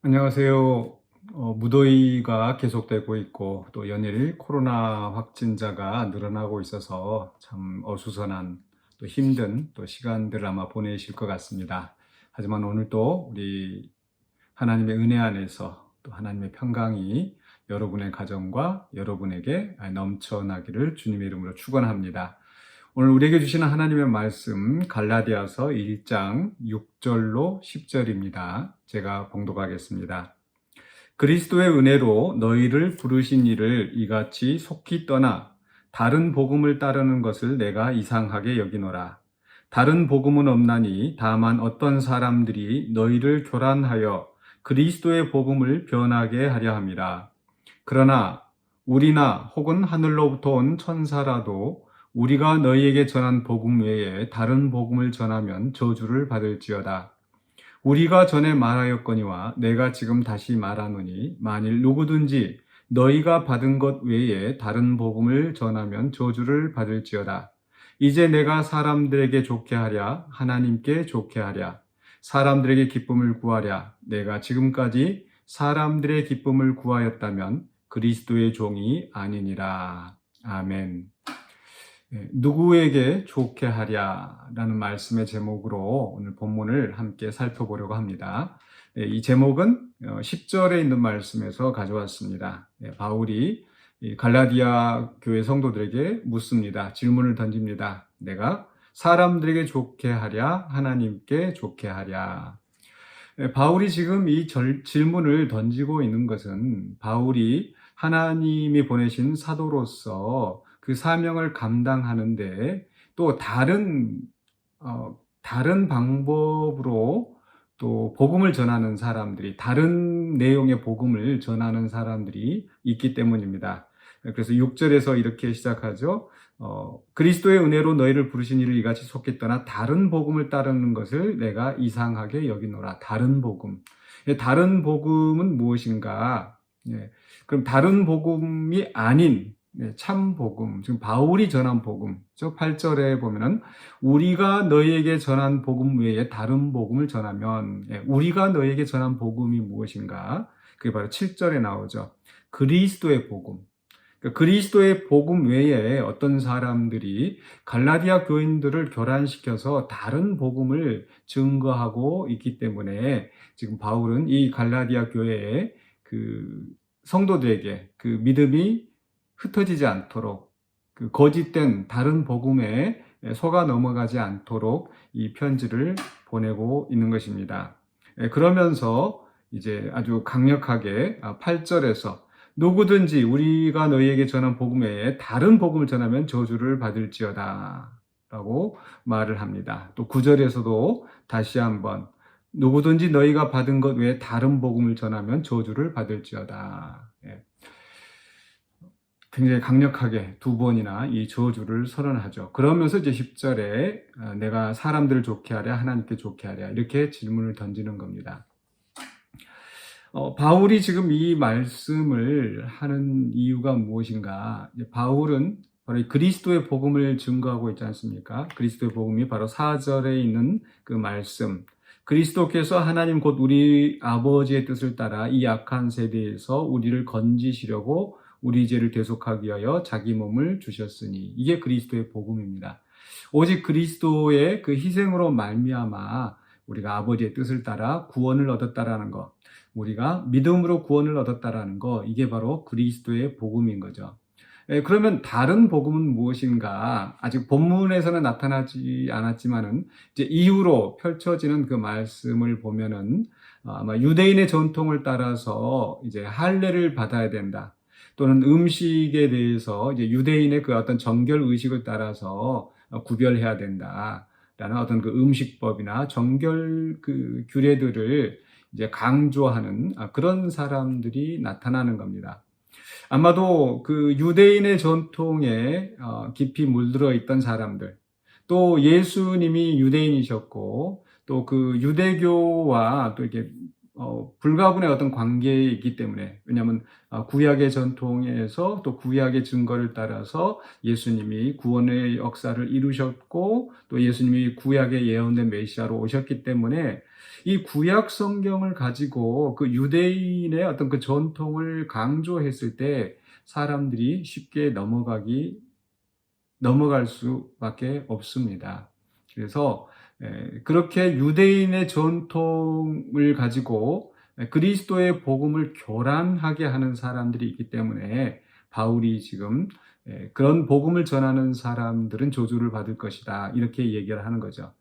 안녕하세요. 무더위가 계속되고 있고 또 연일 코로나 확진자가 늘어나고 있어서 참 어수선한 또 힘든 또 시간들을 아마 보내실 것 같습니다. 하지만 오늘도 우리 하나님의 은혜 안에서 또 하나님의 평강이 여러분의 가정과 여러분에게 넘쳐나기를 주님의 이름으로 축원합니다. 오늘 우리에게 주시는 하나님의 말씀 갈라디아서 1장 6절로 10절입니다. 제가 봉독하겠습니다. 그리스도의 은혜로 너희를 부르신 이를 이같이 속히 떠나 다른 복음을 따르는 것을 내가 이상하게 여기노라. 다른 복음은 없나니 다만 어떤 사람들이 너희를 교란하여 그리스도의 복음을 변하게 하려 함이라. 그러나 우리나 혹은 하늘로부터 온 천사라도 우리가 너희에게 전한 복음 외에 다른 복음을 전하면 저주를 받을지어다. 우리가 전에 말하였거니와 내가 지금 다시 말하노니 만일 누구든지 너희가 받은 것 외에 다른 복음을 전하면 저주를 받을지어다. 이제 내가 사람들에게 좋게 하랴 하나님께 좋게 하랴 사람들에게 기쁨을 구하랴 내가 지금까지 사람들의 기쁨을 구하였다면 그리스도의 종이 아니니라. 아멘. 누구에게 좋게 하랴라는 말씀의 제목으로 오늘 본문을 함께 살펴보려고 합니다. 이 제목은 10절에 있는 말씀에서 가져왔습니다. 바울이 갈라디아 교회 성도들에게 묻습니다. 질문을 던집니다. 내가 사람들에게 좋게 하랴 하나님께 좋게 하랴. 바울이 지금 이 질문을 던지고 있는 것은 바울이 하나님이 보내신 사도로서 그 사명을 감당하는데 또 다른 방법으로 또 복음을 전하는 사람들이, 다른 내용의 복음을 전하는 사람들이 있기 때문입니다. 그래서 6절에서 이렇게 시작하죠. 그리스도의 은혜로 너희를 부르신 이를 이같이 속히 떠나 다른 복음을 따르는 것을 내가 이상하게 여기노라. 다른 복음. 다른 복음은 무엇인가? 그럼 다른 복음이 아닌 참 복음, 지금 바울이 전한 복음, 8절에 보면은 우리가 너희에게 전한 복음 외에 다른 복음을 전하면, 우리가 너희에게 전한 복음이 무엇인가? 그게 바로 7절에 나오죠. 그리스도의 복음. 그리스도의 복음 외에 어떤 사람들이 갈라디아 교인들을 교란시켜서 다른 복음을 증거하고 있기 때문에 지금 바울은 이 갈라디아 교회의 그 성도들에게 그 믿음이 흩어지지 않도록, 그 거짓된 다른 복음에 속아 넘어가지 않도록 이 편지를 보내고 있는 것입니다. 그러면서 이제 아주 강력하게 8절에서 누구든지 우리가 너희에게 전한 복음 외에 다른 복음을 전하면 저주를 받을지어다 라고 말을 합니다. 또 9절에서도 다시 한번 누구든지 너희가 받은 것 외에 다른 복음을 전하면 저주를 받을지어다. 굉장히 강력하게 두 번이나 이 저주를 선언하죠. 그러면서 이제 10절에 내가 사람들을 좋게 하랴 하나님께 좋게 하랴 이렇게 질문을 던지는 겁니다. 바울이 지금 이 말씀을 하는 이유가 무엇인가? 바울은 바로 그리스도의 복음을 증거하고 있지 않습니까? 그리스도의 복음이 바로 4절에 있는 그 말씀. 그리스도께서 하나님 곧 우리 아버지의 뜻을 따라 이 악한 세대에서 우리를 건지시려고 우리 죄를 대속하기 위하여 자기 몸을 주셨으니 이게 그리스도의 복음입니다. 오직 그리스도의 그 희생으로 말미암아 우리가 아버지의 뜻을 따라 구원을 얻었다라는 것, 우리가 믿음으로 구원을 얻었다라는 것, 이게 바로 그리스도의 복음인 거죠. 그러면 다른 복음은 무엇인가? 아직 본문에서는 나타나지 않았지만은 이제 이후로 펼쳐지는 그 말씀을 보면은 아마 유대인의 전통을 따라서 이제 할례를 받아야 된다. 또는 음식에 대해서 이제 유대인의 그 어떤 정결 의식을 따라서 구별해야 된다라는 어떤 그 음식법이나 정결 그 규례들을 이제 강조하는 그런 사람들이 나타나는 겁니다. 아마도 그 유대인의 전통에 깊이 물들어 있던 사람들, 또 예수님이 유대인이셨고, 또 그 유대교와 또 이렇게 불가분의 어떤 관계에 있기 때문에, 왜냐하면 구약의 전통에서 또 구약의 증거를 따라서 예수님이 구원의 역사를 이루셨고 또 예수님이 구약에 예언된 메시아로 오셨기 때문에 이 구약 성경을 가지고 그 유대인의 어떤 그 전통을 강조했을 때 사람들이 쉽게 넘어갈 수밖에 없습니다. 그래서 그렇게 유대인의 전통을 가지고 그리스도의 복음을 교란하게 하는 사람들이 있기 때문에 바울이 지금 그런 복음을 전하는 사람들은 저주를 받을 것이다, 이렇게 얘기를 하는 거죠.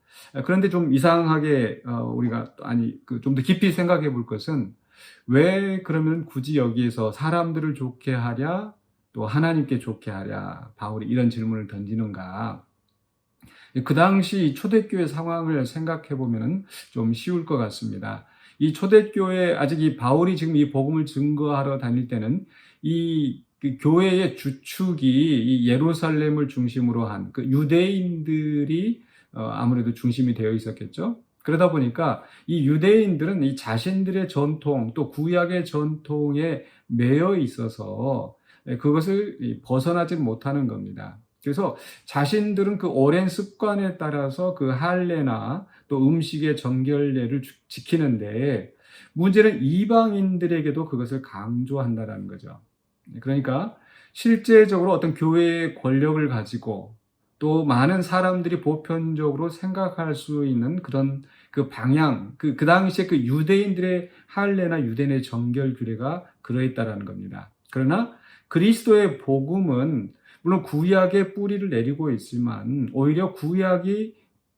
그런데 좀 이상하게 우리가 좀 더 깊이 생각해 볼 것은, 왜 그러면 굳이 여기에서 사람들을 좋게 하랴 또 하나님께 좋게 하랴 바울이 이런 질문을 던지는가? 그 당시 초대교회 상황을 생각해 보면 좀 쉬울 것 같습니다. 이 초대교회, 아직 이 바울이 지금 이 복음을 증거하러 다닐 때는 그 교회의 주축이 이 예루살렘을 중심으로 한 그 유대인들이 아무래도 중심이 되어 있었겠죠. 그러다 보니까 이 유대인들은 이 자신들의 전통 또 구약의 전통에 매여 있어서 그것을 벗어나지 못하는 겁니다. 그래서 자신들은 그 오랜 습관에 따라서 그 할례나 또 음식의 정결례를 지키는데, 문제는 이방인들에게도 그것을 강조한다는 거죠. 그러니까 실제적으로 어떤 교회의 권력을 가지고 또 많은 사람들이 보편적으로 생각할 수 있는 그런 그 방향, 그 당시에 그 유대인들의 할례나 유대인의 정결 규례가 그러했다라는 겁니다. 그러나 그리스도의 복음은 물론 구약의 뿌리를 내리고 있지만 오히려 구약이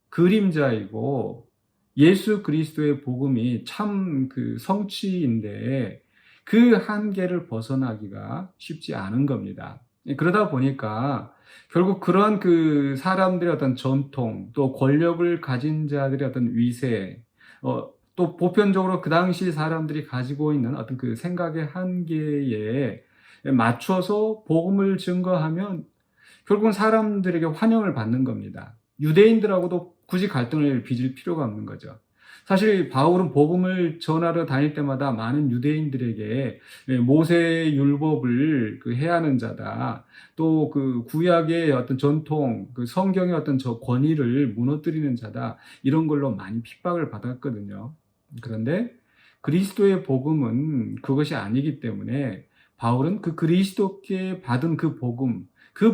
그림자이고 예수 그리스도의 복음이 참 그 성취인데 그 한계를 벗어나기가 쉽지 않은 겁니다. 그러다 보니까 결국 그러한 그 사람들의 어떤 전통 또 권력을 가진 자들의 어떤 위세, 또 보편적으로 그 당시 사람들이 가지고 있는 어떤 그 생각의 한계에 맞춰서 복음을 증거하면 결국은 사람들에게 환영을 받는 겁니다. 유대인들하고도 굳이 갈등을 빚을 필요가 없는 거죠. 사실 바울은 복음을 전하러 다닐 때마다 많은 유대인들에게 모세의 율법을 그 해하는 자다, 또 그 구약의 어떤 전통, 그 성경의 어떤 저 권위를 무너뜨리는 자다, 이런 걸로 많이 핍박을 받았거든요. 그런데 그리스도의 복음은 그것이 아니기 때문에 바울은 그 그리스도께 받은 그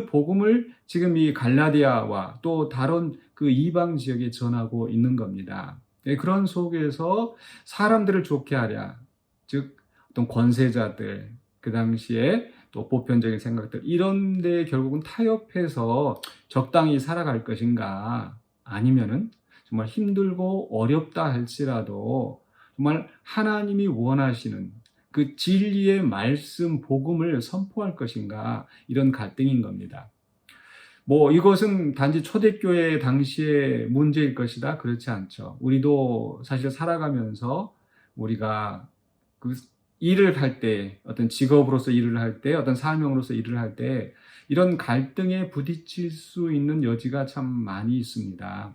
복음을 지금 이 갈라디아와 또 다른 그 이방 지역에 전하고 있는 겁니다. 그런 속에서 사람들을 좋게 하랴, 즉 어떤 권세자들, 그 당시에 또 보편적인 생각들, 이런 데 결국은 타협해서 적당히 살아갈 것인가, 아니면은 정말 힘들고 어렵다 할지라도 정말 하나님이 원하시는 그 진리의 말씀, 복음을 선포할 것인가, 이런 갈등인 겁니다. 이것은 단지 초대교회 당시의 문제일 것이다, 그렇지 않죠. 우리도 사실 살아가면서 우리가 그 일을 할 때, 어떤 직업으로서 일을 할 때, 어떤 사명으로서 일을 할 때 이런 갈등에 부딪힐 수 있는 여지가 참 많이 있습니다.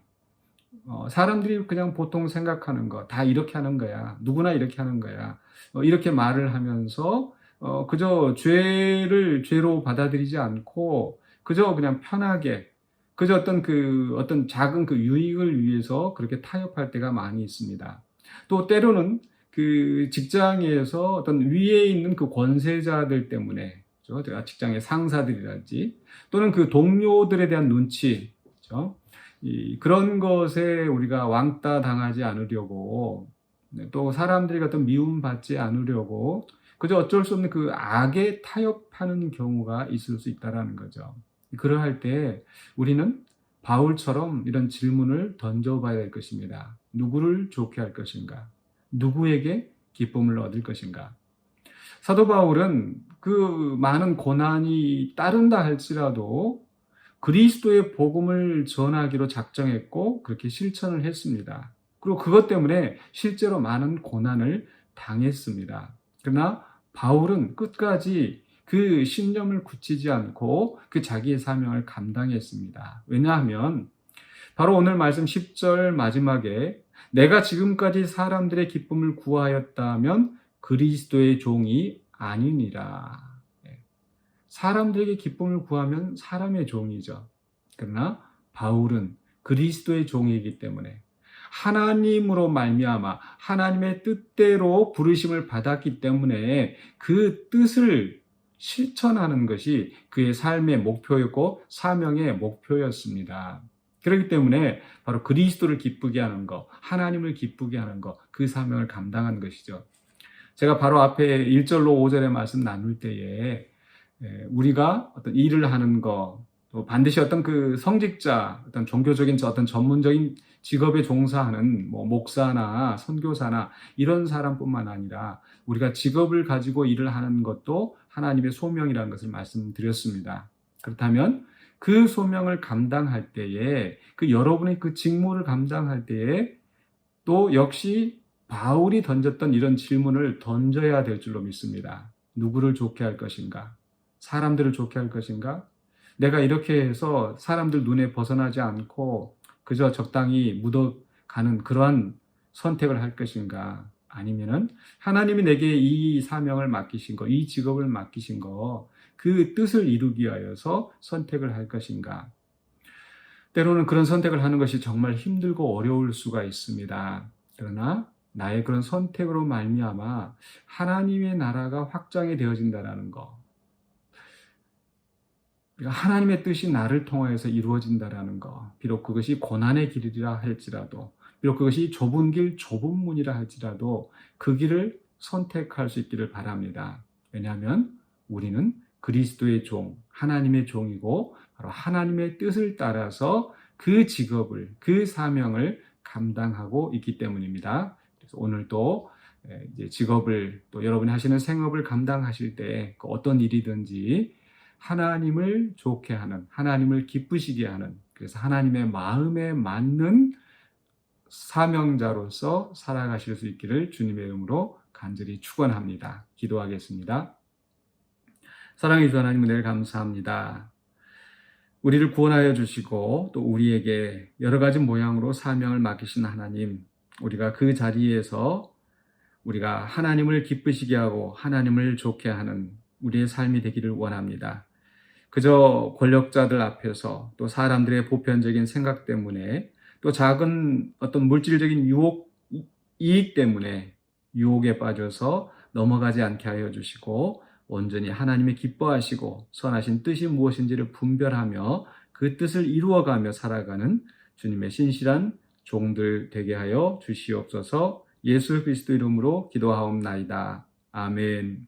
사람들이 그냥 보통 생각하는 거, 다 이렇게 하는 거야, 누구나 이렇게 하는 거야, 이렇게 말을 하면서 그저 죄를 죄로 받아들이지 않고 그저 그냥 편하게, 그저 어떤 작은 그 유익을 위해서 그렇게 타협할 때가 많이 있습니다. 또 때로는 그 직장에서 어떤 위에 있는 그 권세자들 때문에, 그렇죠? 제가 직장의 상사들이랄지 또는 그 동료들에 대한 눈치, 그렇죠? 그런 것에 우리가 왕따 당하지 않으려고, 또 사람들이 어떤 미움받지 않으려고 그저 어쩔 수 없는 그 악에 타협하는 경우가 있을 수 있다는 거죠. 그러할 때 우리는 바울처럼 이런 질문을 던져봐야 될 것입니다. 누구를 좋게 할 것인가? 누구에게 기쁨을 얻을 것인가? 사도 바울은 그 많은 고난이 따른다 할지라도 그리스도의 복음을 전하기로 작정했고 그렇게 실천을 했습니다. 그리고 그것 때문에 실제로 많은 고난을 당했습니다. 그러나 바울은 끝까지 그 신념을 굳히지 않고 그 자기의 사명을 감당했습니다. 왜냐하면 바로 오늘 말씀 10절 마지막에 내가 지금까지 사람들의 기쁨을 구하였다면 그리스도의 종이 아니니라. 예. 사람들에게 기쁨을 구하면 사람의 종이죠. 그러나 바울은 그리스도의 종이기 때문에 하나님으로 말미암아 하나님의 뜻대로 부르심을 받았기 때문에 그 뜻을 실천하는 것이 그의 삶의 목표였고 사명의 목표였습니다. 그렇기 때문에 바로 그리스도를 기쁘게 하는 것, 하나님을 기쁘게 하는 것, 그 사명을 감당한 것이죠. 제가 바로 앞에 1절로 5절의 말씀 나눌 때에 우리가 어떤 일을 하는 것, 또 반드시 어떤 그 성직자, 어떤 종교적인 어떤 전문적인 직업에 종사하는 뭐 목사나 선교사나 이런 사람뿐만 아니라 우리가 직업을 가지고 일을 하는 것도 하나님의 소명이라는 것을 말씀드렸습니다. 그렇다면 그 소명을 감당할 때에 그 여러분의 그 직무를 감당할 때에 또 역시 바울이 던졌던 이런 질문을 던져야 될 줄로 믿습니다. 누구를 좋게 할 것인가? 사람들을 좋게 할 것인가? 내가 이렇게 해서 사람들 눈에 벗어나지 않고 그저 적당히 묻어가는 그러한 선택을 할 것인가? 아니면은 하나님이 내게 이 사명을 맡기신 거, 이 직업을 맡기신 거, 그 뜻을 이루기 위하여서 선택을 할 것인가? 때로는 그런 선택을 하는 것이 정말 힘들고 어려울 수가 있습니다. 그러나 나의 그런 선택으로 말미암아 하나님의 나라가 확장이 되어진다는 거, 하나님의 뜻이 나를 통하여서 이루어진다는 거, 비록 그것이 고난의 길이라 할지라도, 비록 그것이 좁은 길, 좁은 문이라 할지라도 그 길을 선택할 수 있기를 바랍니다. 왜냐하면 우리는 그리스도의 종, 하나님의 종이고 바로 하나님의 뜻을 따라서 그 직업을, 그 사명을 감당하고 있기 때문입니다. 그래서 오늘도 이제 직업을 또 여러분이 하시는 생업을 감당하실 때 어떤 일이든지 하나님을 좋게 하는, 하나님을 기쁘시게 하는, 그래서 하나님의 마음에 맞는 사명자로서 살아가실 수 있기를 주님의 이름으로 간절히 축원합니다. 기도하겠습니다. 사랑해 주 하나님, 은혜를 감사합니다. 우리를 구원하여 주시고 또 우리에게 여러 가지 모양으로 사명을 맡기신 하나님, 우리가 그 자리에서 우리가 하나님을 기쁘시게 하고 하나님을 좋게 하는 우리의 삶이 되기를 원합니다. 그저 권력자들 앞에서 또 사람들의 보편적인 생각 때문에 또 작은 어떤 물질적인 이익 때문에 유혹에 빠져서 넘어가지 않게 하여 주시고 온전히 하나님이 기뻐하시고 선하신 뜻이 무엇인지를 분별하며 그 뜻을 이루어가며 살아가는 주님의 신실한 종들 되게 하여 주시옵소서. 예수 그리스도 이름으로 기도하옵나이다. 아멘.